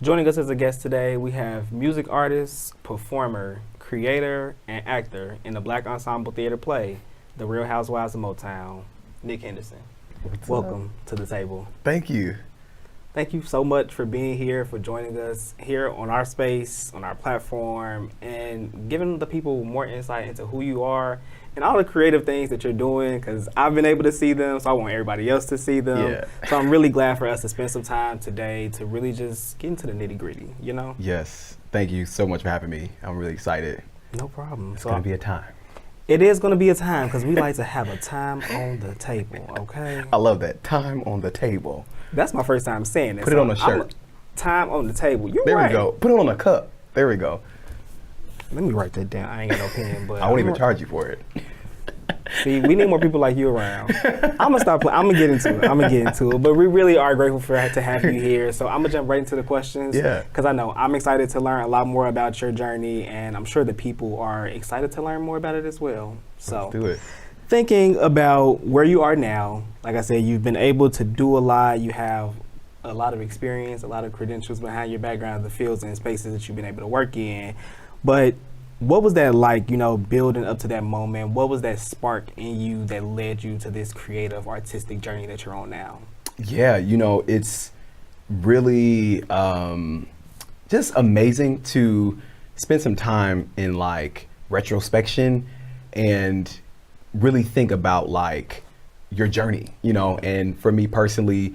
Joining us as a guest today, we have music artist, performer, creator, and actor in the Black Ensemble Theater play, The Real Housewives of Motown, Nick Henderson. Welcome to the table. Thank you. Thank you so much for being here, for joining us here on our space, on our platform, and giving the people more insight into who you are and all the creative things that you're doing, because I've been able to see them, so I want everybody else to see them. Yeah. So I'm really glad for us to spend some time today to really just get into the nitty gritty, you know? Yes. Thank you so much for having me. I'm really excited. No problem. It's going to be a time. It is going to be a time, because we like to have a time on the table, okay? I love that. Time on the table. That's my first time saying it. Put it on a shirt. Time on the table. You're there right. we go. Put it on a cup. There we go. Let me write that down. I ain't got no pen, but I won't even charge you for it. See, we need more people like you around. I'm gonna stop playing. I'm gonna get into it. But we really are grateful to have you here. So I'm gonna jump right into the questions. Yeah. Because I know I'm excited to learn a lot more about your journey, and I'm sure the people are excited to learn more about it as well. So Let's do it. Thinking about where you are now, like I said, you've been able to do a lot. You have a lot of experience, a lot of credentials behind your background, the fields and spaces that you've been able to work in. But what was that like, building up to that moment? What was that spark in you that led you to this creative, artistic journey that you're on now? Yeah, it's really just amazing to spend some time in retrospection and really think about your journey, and for me personally,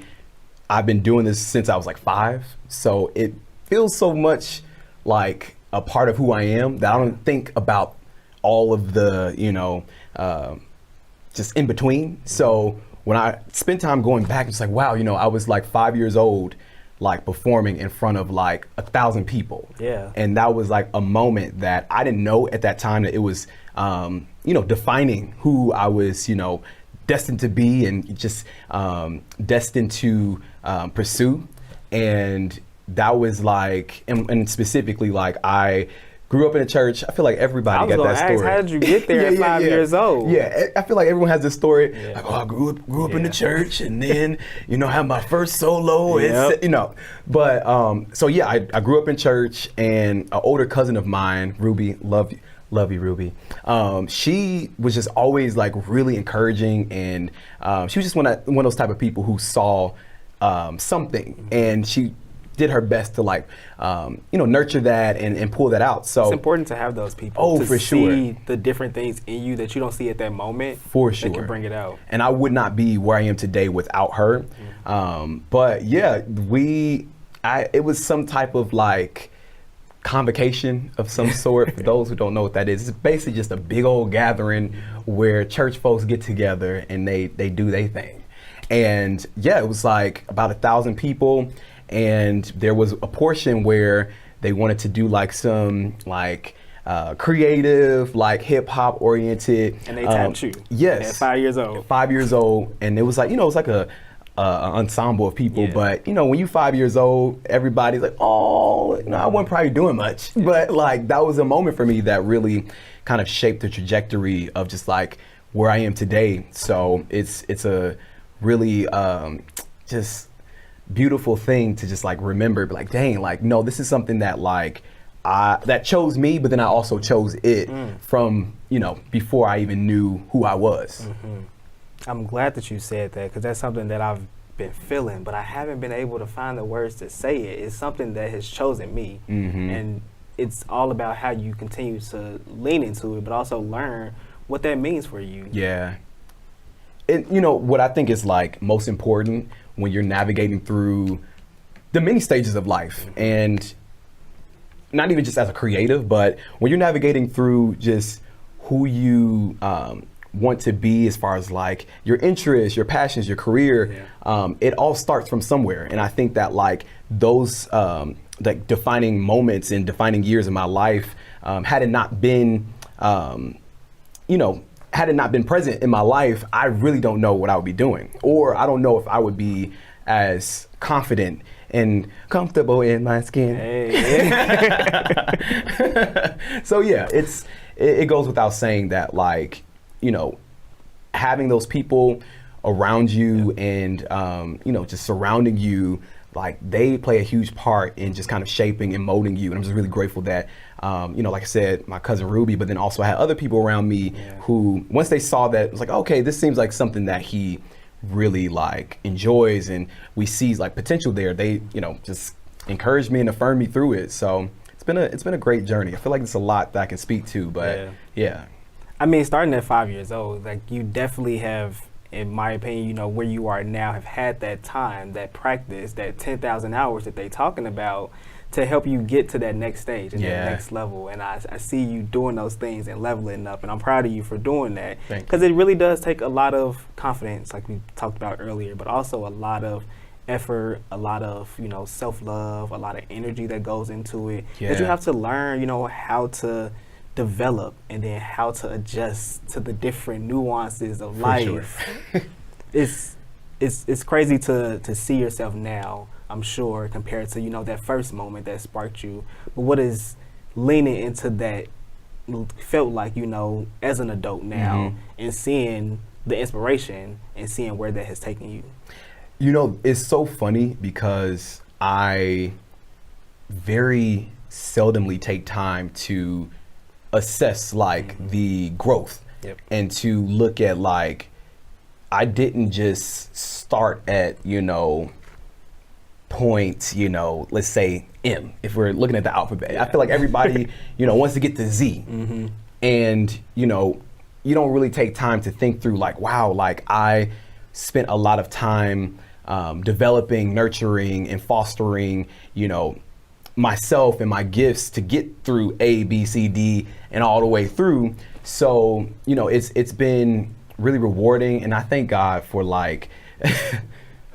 I've been doing this since I was 5. So it feels so much like a part of who I am that I don't think about all of the, just in between. So when I spend time going back, it's wow, I was 5 years old, performing in front of 1,000 people. Yeah. And that was a moment that I didn't know at that time that it was, defining who I was, destined to be and just destined to pursue. And that was and specifically I grew up in a church. I feel like everybody got that story. How did you get there at 5 years old? Yeah, I feel like everyone has this story. Yeah. I grew up in the church, and then had my first solo. Yep. But so yeah, I grew up in church, and an older cousin of mine, Ruby, love you, Ruby. She was just always really encouraging, and she was just one of those type of people who saw something, and she did her best to nurture that and pull that out. So it's important to have those people to for see sure. the different things in you that you don't see at that moment. For sure. That can bring it out. And I would not be where I am today without her. But yeah, it was some type of convocation of some sort. For those who don't know what that is, it's basically just a big old gathering where church folks get together and they do their thing. And yeah, it was about 1,000 people. And there was a portion where they wanted to do some creative, hip hop oriented. And they tapped you. Yes. At 5 years old. 5 years old. And it was it was a ensemble of people. Yeah. But when you 5 years old, everybody's oh, I wasn't probably doing much. But that was a moment for me that really kind of shaped the trajectory of just where I am today. So it's a really just beautiful thing to just remember, dang, no, this is something that that chose me, but then I also chose it from before I even knew who I was. I'm glad that you said that, because that's something that I've been feeling, but I haven't been able to find the words to say it. It's something that has chosen me, and it's all about how you continue to lean into it, but also learn what that means for you. Yeah. And what I think is most important when you're navigating through the many stages of life, and not even just as a creative, but when you're navigating through just who you want to be as far as your interests, your passions, your career, it all starts from somewhere. And I think that those defining moments and defining years in my life, had it not been present in my life, I really don't know what I would be doing, or I don't know if I would be as confident and comfortable in my skin. Hey. So yeah, it goes without saying that having those people around you and just surrounding you like they play a huge part in just kind of shaping and molding you. And I'm just really grateful that, you know, like I said, my cousin Ruby, but then also I had other people around me who, once they saw that, it was like, okay, this seems like something that he really like enjoys, and we see like potential there. They, you know, just encouraged me and affirmed me through it. So it's been a great journey. I feel like there's a lot that I can speak to, but yeah. I mean, starting at 5 years old, like you definitely have, in my opinion, you know, where you are now, have had that time, that practice, that 10,000 hours that they talking about to help you get to that next stage and that next level. And I see you doing those things and leveling up, and I'm proud of you for doing that, because it really does take a lot of confidence, like we talked about earlier, but also a lot of effort, a lot of, you know, self-love, a lot of energy that goes into it, that you have to learn, you know, how to develop and then how to adjust to the different nuances of life. It's crazy to see yourself now, I'm sure, compared to, you know, that first moment that sparked you. But what is leaning into that felt like, you know, as an adult now, and seeing the inspiration and seeing where that has taken you? You know, it's so funny because I very seldomly take time to assess like the growth and to look at like, I didn't just start at, you know, point, you know, let's say M, if we're looking at the alphabet. I feel like everybody, you know, wants to get to Z. And, you know, you don't really take time to think through like, wow, like I spent a lot of time developing, nurturing, and fostering, you know, myself and my gifts to get through A, B, C, D, and all the way through. So, you know, it's been really rewarding, and I thank God for like,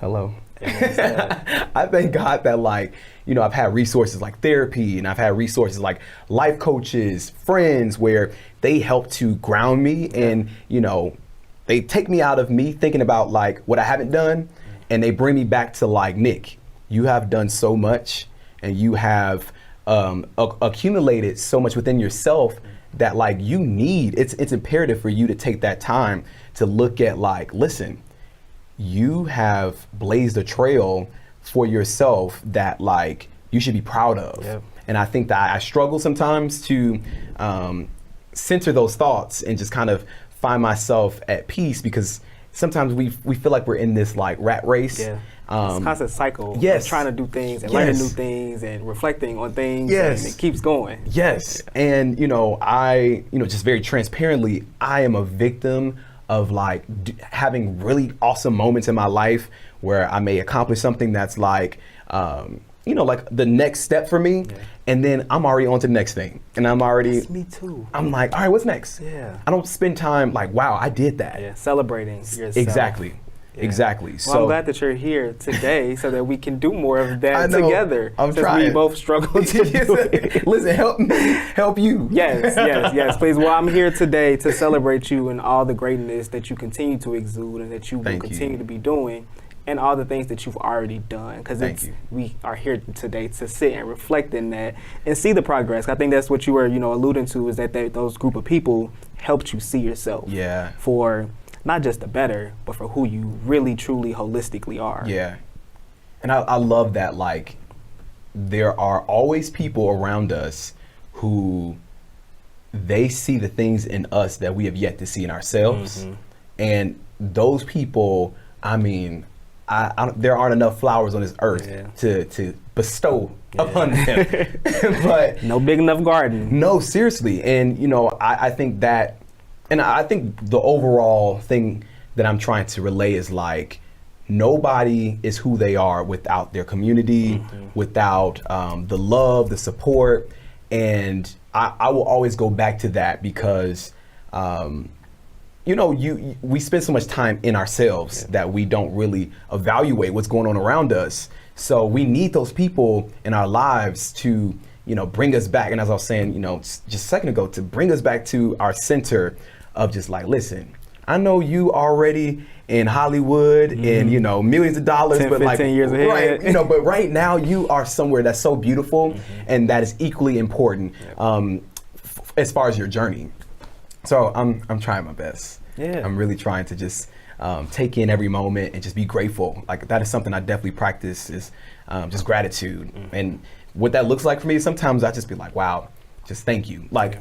hello. I thank God that like, you know, I've had resources like therapy, and I've had resources like life coaches, friends, where they help to ground me, and, you know, they take me out of me thinking about like what I haven't done, and they bring me back to like, Nick, you have done so much, and you have accumulated so much within yourself that like you need, it's imperative for you to take that time to look at like, listen, you have blazed a trail for yourself that like you should be proud of. And I think that I struggle sometimes to center those thoughts and just kind of find myself at peace, because sometimes we feel like we're in this like rat race. It's a constant cycle of trying to do things and learning new things and reflecting on things, and it keeps going. And, you know, I, you know, just very transparently, I am a victim of like having really awesome moments in my life where I may accomplish something that's like, you know, like the next step for me. And then I'm already on to the next thing. And I'm already, That's me too. I'm like, all right, what's next? I don't spend time like, wow, I did that. Celebrating yourself. Exactly. Well, So I'm glad that you're here today so that we can do more of that together. I'm trying. We both struggle to do it. Listen, help me, help you. Yes, please. Well, I'm here today to celebrate you and all the greatness that you continue to exude and that you will continue to be doing, and all the things that you've already done. Because we are here today to sit and reflect in that and see the progress. I think that's what you were, you know, alluding to, is that those group of people helped you see yourself for not just the better, but for who you really, truly, holistically are. And I love that, like, there are always people around us who they see the things in us that we have yet to see in ourselves. And those people, I mean, there aren't enough flowers on this earth to bestow upon them. But no big enough garden. No, seriously. And, you know, I think that, and I think the overall thing that I'm trying to relay is like, nobody is who they are without their community, without the love, the support. And I will always go back to that because, you know, we spend so much time in ourselves that we don't really evaluate what's going on around us. So we need those people in our lives to, you know, bring us back. And as I was saying, you know, just a second ago, to bring us back to our center of just like, listen, I know you already in Hollywood and, you know, millions of dollars, 10, but 15 like, years ahead. right, you know, but right now you are somewhere that's so beautiful and that is equally important as far as your journey. So I'm trying my best. I'm really trying to just take in every moment and just be grateful. Like that is something I definitely practice, is just gratitude. And what that looks like for me, sometimes I just be like, wow, just thank you. Like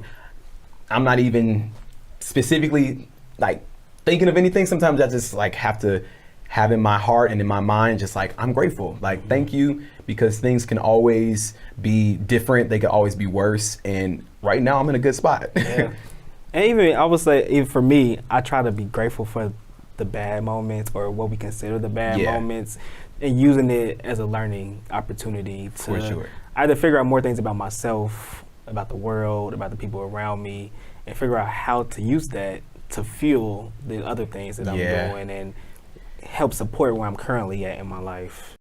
I'm not even specifically like thinking of anything. Sometimes I just like have to have in my heart and in my mind, just like, I'm grateful. Like, thank you, because things can always be different. They can always be worse. And right now I'm in a good spot. Yeah. And even, I would say, even for me, I try to be grateful for the bad moments, or what we consider the bad moments, and using it as a learning opportunity to either figure out more things about myself, about the world, about the people around me, and figure out how to use that to fuel the other things that I'm doing and help support where I'm currently at in my life.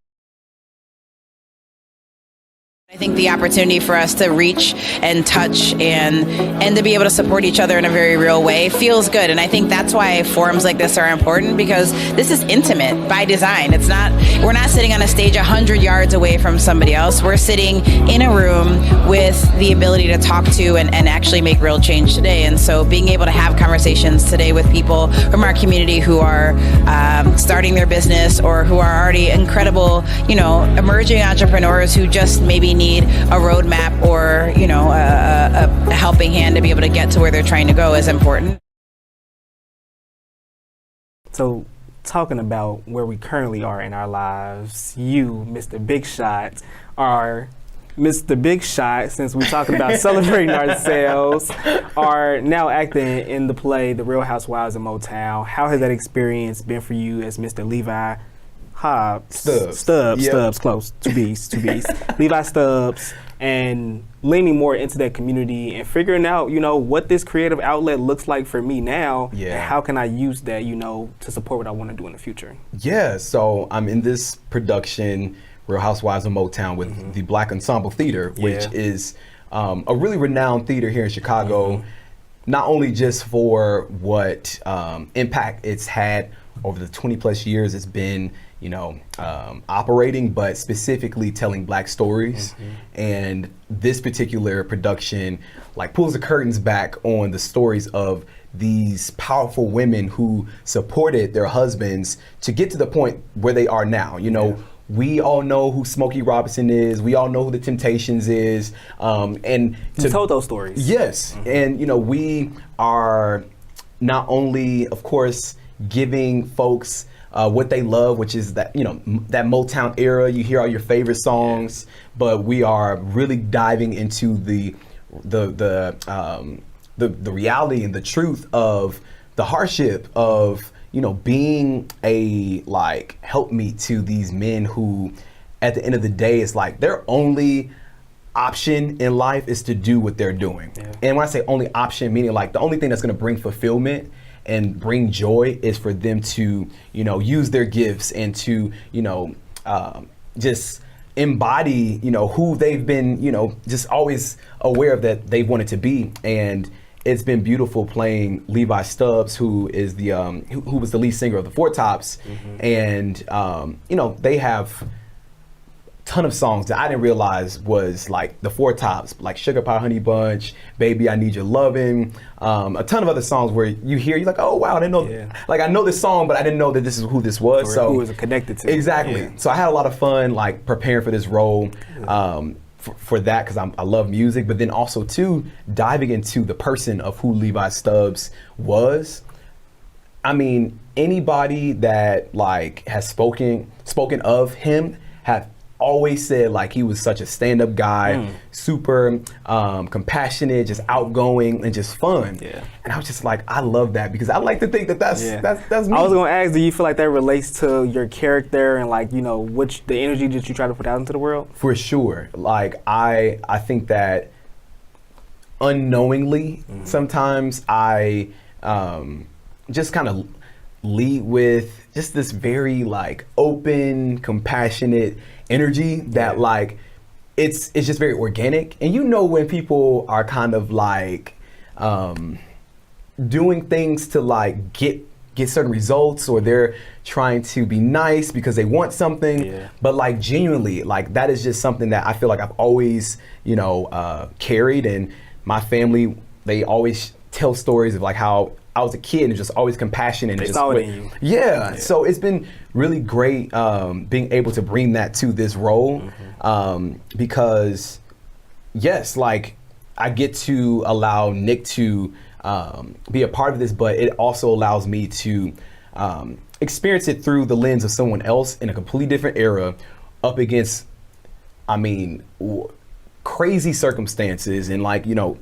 I think the opportunity for us to reach and touch and to be able to support each other in a very real way feels good. And I think that's why forums like this are important, because this is intimate by design. It's not, we're not sitting on a stage 100 yards away from somebody else. We're sitting in a room with the ability to talk to and actually make real change today. And so being able to have conversations today with people from our community who are starting their business, or who are already incredible, you know, emerging entrepreneurs who just maybe need a roadmap, or, you know, a helping hand to be able to get to where they're trying to go, is important. So, talking about where we currently are in our lives, you, Mr. Big Shot, are Mr. Big Shot, since we're talking about celebrating ourselves, are now acting in the play The Real Housewives of Motown. How has that experience been for you as Mr. Levi Stubbs, close, two B's. Levi Stubbs, and leaning more into that community and figuring out, you know, what this creative outlet looks like for me now, and how can I use that, you know, to support what I want to do in the future. Yeah, so I'm in this production, Real Housewives of Motown, with the Black Ensemble Theater, which is a really renowned theater here in Chicago, not only just for what impact it's had over the 20 plus years it's been, you know, operating, but specifically telling Black stories. And this particular production like pulls the curtains back on the stories of these powerful women who supported their husbands to get to the point where they are now. You know, we all know who Smokey Robinson is. We all know who the Temptations is. And you told those stories. Yes. And, you know, we are not only, of course, giving folks what they love, which is that, you know, that Motown era. You hear all your favorite songs, but we are really diving into the reality and the truth of the hardship of, you know, being a like helpmeet to these men who, at the end of the day, it's like their only option in life is to do what they're doing. And when I say only option, meaning like the only thing that's going to bring fulfillment and bring joy is for them to, you know, use their gifts and to, you know, just embody, you know, who they've been, you know, just always aware of that they wanted to be. And it's been beautiful playing Levi Stubbs, who is the who was the lead singer of the Four Tops. And you know, they have ton of songs that I didn't realize was like the Four Tops, like Sugar Pie Honey Bunch, Baby I Need Your Lovin', a ton of other songs where you hear, you're like, oh wow, I didn't know, like I know this song, but I didn't know that this is who this was. Or so who was it connected to. Exactly. So I had a lot of fun like preparing for this role, for that, because I love music, but then also too diving into the person of who Levi Stubbs was. I mean, anybody that like has spoken of him have always said like he was such a stand-up guy, super compassionate, just outgoing and just fun. And I was just like, I love that, because I like to think that that's me. I was gonna ask, do you feel like that relates to your character and like, you know, the energy that you try to put out into the world? For sure. Like I think that unknowingly sometimes I just kind of lead with just this very like open, compassionate energy that like it's just very organic. And you know when people are kind of like doing things to like get certain results, or they're trying to be nice because they want something, but like genuinely, like that is just something that I feel like I've always, you know, carried. And my family, they always tell stories of like how I was a kid and just always compassionate. And They just saw it in you. Yeah. So it's been really great being able to bring that to this role because, yes, like I get to allow Nick to be a part of this, but it also allows me to experience it through the lens of someone else in a completely different era up against, I mean, crazy circumstances. And like, you know,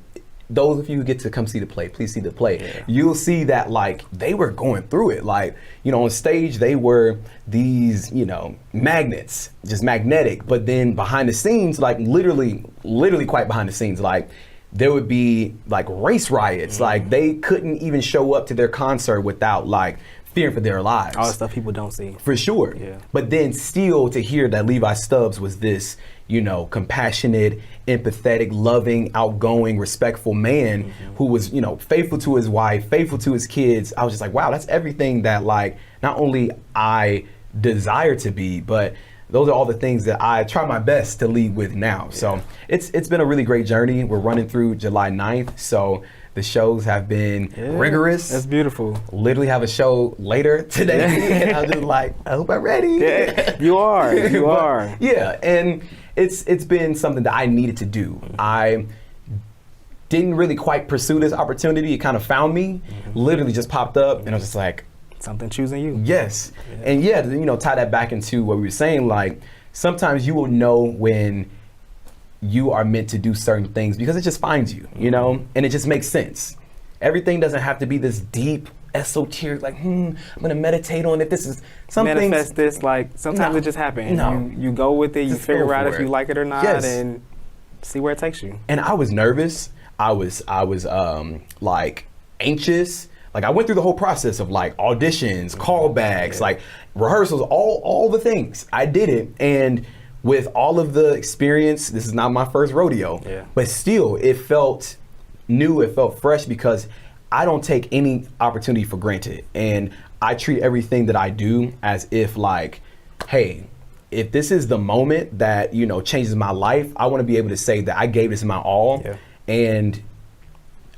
those of you who get to come see the play, please see the play. Yeah. You'll see that like they were going through it. Like, you know, on stage, they were these, you know, magnets, just magnetic. But then behind the scenes, like literally quite behind the scenes, like there would be like race riots. Like they couldn't even show up to their concert without like fearing for their lives. All the stuff people don't see. For sure. Yeah. But then still to hear that Levi Stubbs was this, you know, compassionate, empathetic, loving, outgoing, respectful man who was, you know, faithful to his wife, faithful to his kids. I was just like, wow, that's everything that like not only I desire to be, but those are all the things that I try my best to lead with now. Yeah. So it's been a really great journey. We're running through July 9th. So the shows have been rigorous. That's beautiful. Literally have a show later today. And I'm just like, I hope I'm ready. Yeah, you are. You are. Yeah, and it's been something that I needed to do. I didn't really quite pursue this opportunity. It kind of found me, literally just popped up, and I was just like, something choosing you. Yes. And yeah, you know, tie that back into what we were saying, like sometimes you will know when you are meant to do certain things because it just finds you, you know, and it just makes sense. Everything doesn't have to be this deep, esoteric, like, I'm gonna meditate on it. This is something. Manifest this, like sometimes it just happens. No. You go with it, you Just figure go out for if you it. like it or not, Yes. and see where it takes you. And I was nervous. I was like anxious. Like I went through the whole process of like auditions, callbacks, like rehearsals, all the things. I did it, and with all of the experience, this is not my first rodeo, but still it felt new, it felt fresh because I don't take any opportunity for granted. And I treat everything that I do as if like, hey, if this is the moment that, you know, changes my life, I want to be able to say that I gave this my all and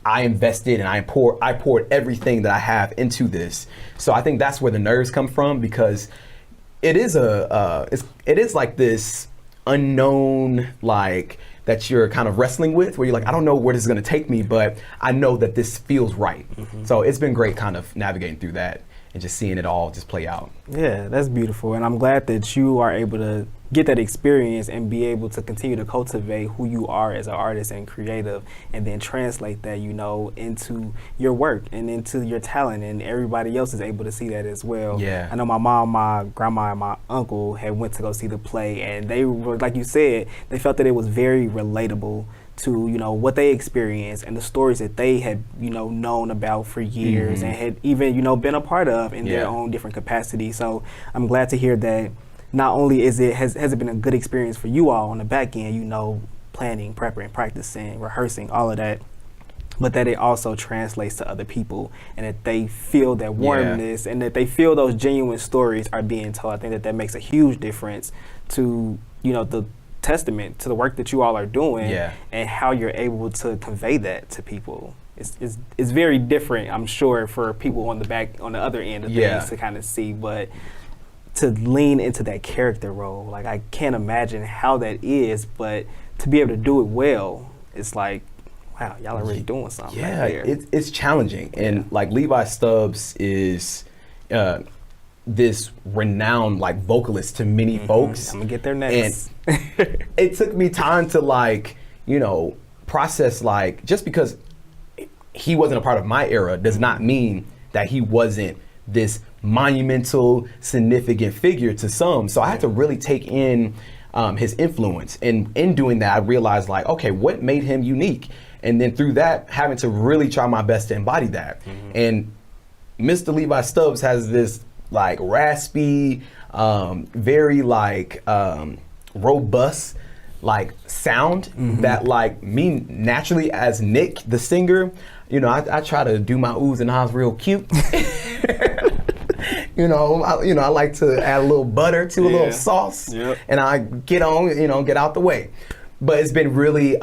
I invested and I poured everything that I have into this. So I think that's where the nerves come from because it is like this unknown, like that you're kind of wrestling with where you're like, I don't know where this is going to take me, but I know that this feels right. So it's been great kind of navigating through that and just seeing it all just play out. Yeah, that's beautiful. And I'm glad that you are able to get that experience and be able to continue to cultivate who you are as an artist and creative and then translate that, you know, into your work and into your talent, and everybody else is able to see that as well. Yeah. I know my mom, my grandma, and my uncle had went to go see the play, and they were, like you said, they felt that it was very relatable to, you know, what they experienced and the stories that they had, you know, known about for years and had even, you know, been a part of in their own different capacity. So I'm glad to hear that not only has it been a good experience for you all on the back end, you know, planning, prepping, practicing, rehearsing, all of that, but that it also translates to other people and that they feel that warmness and that they feel those genuine stories are being told. I think that makes a huge difference to, you know, the testament to the work that you all are doing and how you're able to convey that to people. It's very different, I'm sure, for people on the other end of things to kind of see, but to lean into that character role, like I can't imagine how that is, but to be able to do it well, it's like, wow, y'all are really doing something. Yeah, right there. it's challenging, and like Levi Stubbs is this renowned like vocalist to many folks. I'm gonna get there next. And it took me time to like, you know, process, like, just because he wasn't a part of my era does not mean that he wasn't this monumental, significant figure to some. So I had to really take in his influence. And in doing that, I realized like, okay, what made him unique? And then through that, having to really try my best to embody that. And Mr. Levi Stubbs has this like raspy, very like robust like sound that like me naturally as Nick, the singer, you know, I try to do my oohs and ahs real cute. I like to add a little butter to a little sauce and I get out the way. But it's been really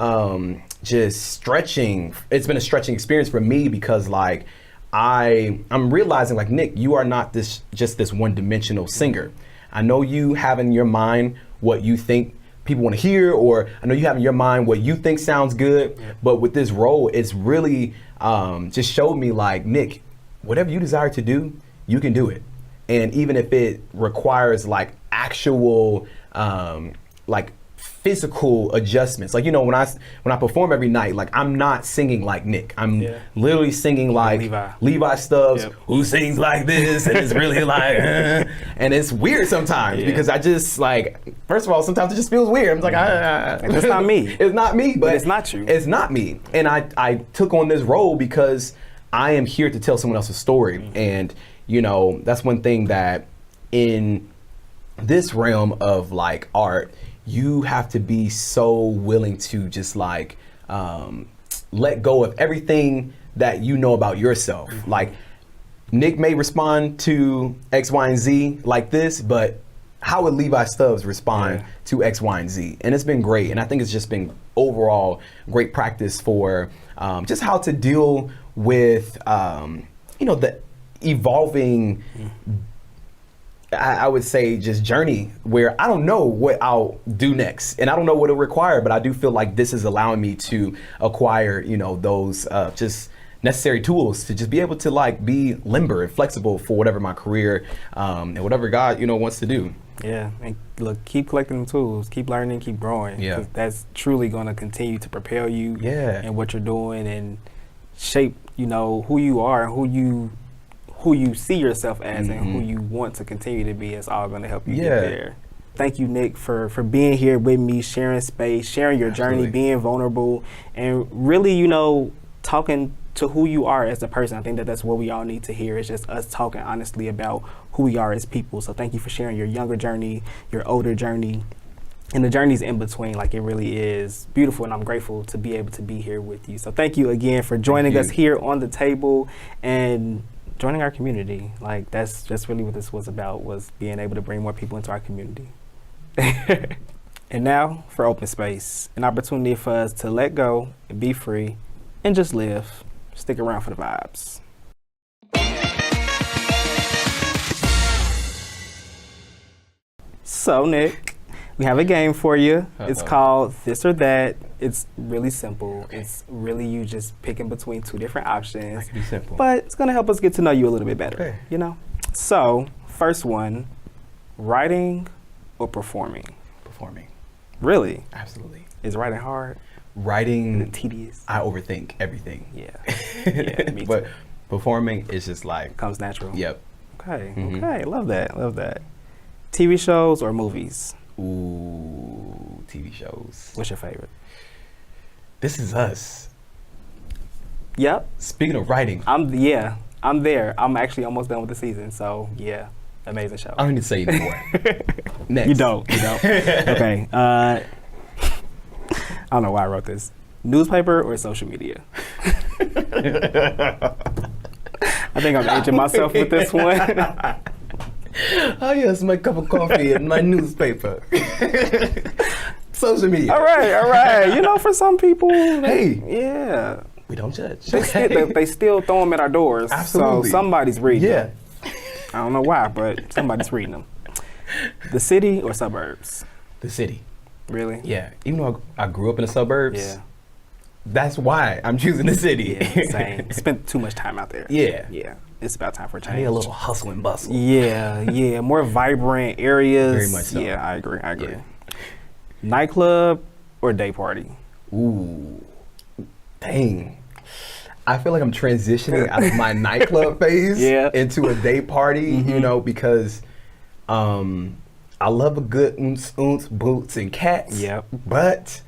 just stretching. It's been a stretching experience for me because like I'm realizing like, Nick, you are not just this one-dimensional singer. I know you have in your mind what you think people want to hear, or I know you have in your mind what you think sounds good, but with this role, it's really just showed me like, Nick, whatever you desire to do, you can do it. And even if it requires like actual like physical adjustments, like, you know, when I perform every night, like I'm not singing like Nick. I'm literally singing like Levi Stubbs, who sings like this, and it's really like, and it's weird sometimes because I just like, first of all, sometimes it just feels weird. I'm like, it's not me. It's not me, but it's not you. It's not me. And I took on this role because I am here to tell someone else's story. And, you know, that's one thing that in this realm of like art, you have to be so willing to just like let go of everything that you know about yourself. Like Nick may respond to X, Y, and Z like this, but how would Levi Stubbs respond to X, Y, and Z? And it's been great. And I think it's just been overall great practice for just how to deal with, you know, the evolving I would say just journey where I don't know what I'll do next and I don't know what it'll require, but I do feel like this is allowing me to acquire, you know, those just necessary tools to just be able to like be limber and flexible for whatever my career and whatever God, you know, wants to do. Yeah, and look, keep collecting the tools, keep learning, keep growing. Yeah, 'cause that's truly going to continue to propel you and what you're doing and shape, you know, who you are and who you see yourself as and who you want to continue to be. It's all going to help you get there. Thank you, Nick, for being here with me, sharing space, sharing your journey, being vulnerable, and really, you know, talking to who you are as a person. I think that that's what we all need to hear. It's just us talking honestly about who we are as people. So thank you for sharing your younger journey, your older journey, and the journeys in between. Like, it really is beautiful, and I'm grateful to be able to be here with you. So thank you again for joining us here on the table and joining our community. Like, that's just really what this was about, was being able to bring more people into our community. And now for Open Space, an opportunity for us to let go and be free and just live. Stick around for the vibes. So, Nick, we have a game for you. It's called This or That. It's really simple. It's really you just picking between two different options. That can be simple. But it's going to help us get to know you a little bit better, you know? So, first one, writing or performing? Performing. Really? Absolutely. Is writing hard? Writing, tedious? I overthink everything. Yeah. Yeah, me too. But performing is just like... Comes natural. Yep. Okay, okay. Love that, love that. TV shows or movies? Ooh, TV shows. What's your favorite? This Is Us. Yep. Speaking of writing. I'm there. I'm actually almost done with the season, so yeah, amazing show. I don't need to say anymore. Next. You don't. Okay. I don't know why I wrote this. Newspaper or social media? I think I'm aging myself with this one. Oh yes, my cup of coffee and my newspaper. Social media. All right. You know, for some people, yeah, we don't judge. They still throw them at our doors. Absolutely. So somebody's reading them. Yeah. I don't know why, but somebody's reading them. The city or suburbs? The city. Really? Yeah. Even though I grew up in the suburbs. Yeah. That's why I'm choosing the city. Yeah, same. Spent too much time out there. Yeah. Yeah. It's about time for a change. I need a little hustle and bustle. Yeah. More vibrant areas. Very much so. Yeah, I agree. Yeah. Nightclub or day party? Ooh. Dang. I feel like I'm transitioning out of my nightclub phase into a day party, you know, because I love a good oons, boots, and cats. Yep. But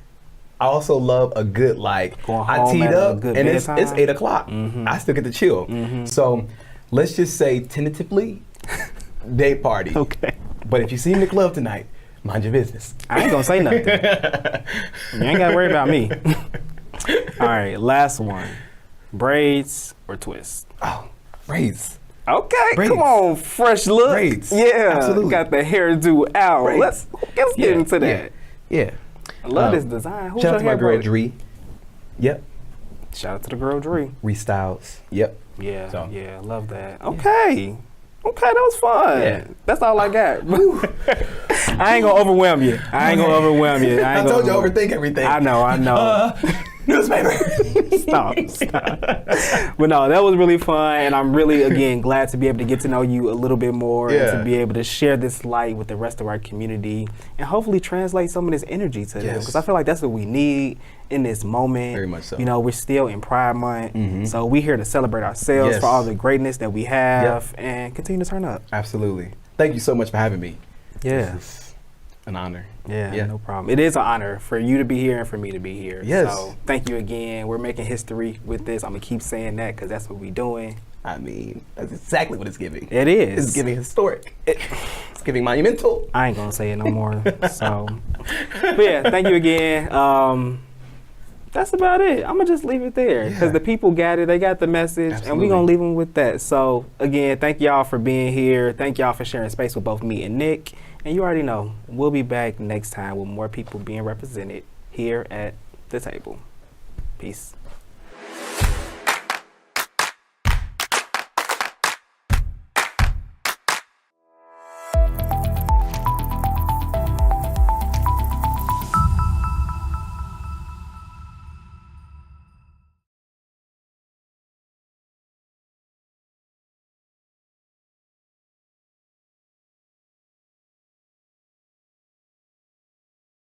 I also love a good, like, I teed up and it's 8 o'clock. I still get to chill. So let's just say tentatively, day party. Okay. But if you see me in the club tonight, mind your business. I ain't gonna say nothing. You ain't gotta worry about me. All right, last one. Braids or twists? Oh, braids. Okay, Braids. come on, fresh look. Braids. Yeah, Absolutely. Got the hairdo out. Braids. Let's get into that. Yeah. I love this design. Who's shout out your to my hair girl braid? Dree. Yep. Shout out to the girl Dree. Restyles. Yep. Yeah, So. yeah, love that. Okay. Okay, that was fun. Yeah. That's all I got. I ain't gonna overwhelm you. I told you overthink everything. I know. Newspaper. Stop. But no, that was really fun, and I'm really, again, glad to be able to get to know you a little bit more and to be able to share this light with the rest of our community and hopefully translate some of this energy to them, because I feel like that's what we need in this moment. Very much so. You know, we're still in Pride Month, so we're here to celebrate ourselves for all the greatness that we have and continue to turn up. Absolutely. Thank you so much for having me. Yeah. This is an honor. Yeah, no problem. It is an honor for you to be here and for me to be here. Yes. So thank you again. We're making history with this. I'm going to keep saying that because that's what we're doing. I mean, that's exactly what it's giving. It is. It's giving historic. It's giving monumental. I ain't going to say it no more. So, but yeah, thank you again. That's about it. I'm going to just leave it there because the people got it. They got the message. Absolutely. And we're going to leave them with that. So again, thank y'all for being here. Thank y'all for sharing space with both me and Nick. And you already know, we'll be back next time with more people being represented here at the table. Peace.